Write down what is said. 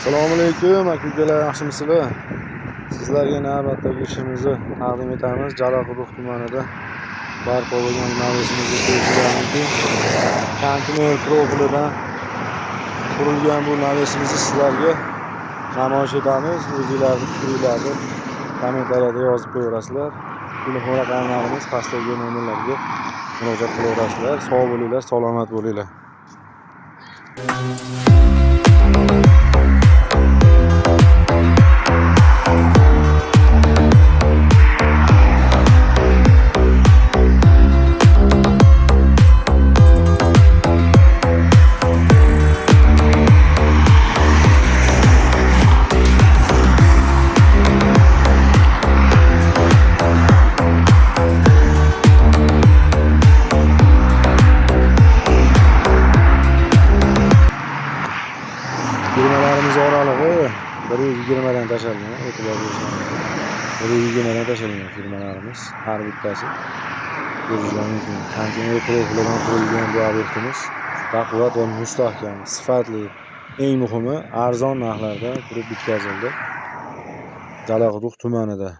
Assalomu alaykum aka-ukalar, yaxshimisizlar? Sizlarga navbatdagi ishimizni taqdim etamiz. Jalaquduq tumanida barpo bo'lgan navesimizga ko'rsatamizki, konteyner profilidan qurilgan bu navesimizni sizlarga namoyish etamiz. O'zingizlarning fikringizni kommentariyada yozib qo'yaverasizlar. Telefon raqamlarimiz pastdagi nomerlarga murojaat qilaverasizlar. Sog' bo'linglar, salomat bo'linglar. Firmalarimiz oralig'i 120 dan tashalgan, e'tibor berishingiz. 120 dan tashalgan firmalarimiz har bittasi. Ko'rishingiz mumkin. Konteyner profilidan qurilgan bu obyektimiz baquvvat va mustahkam, sifatli, eng muhimi arzon narxlarda qurib bitkazildi. Jalaquduq tumanida.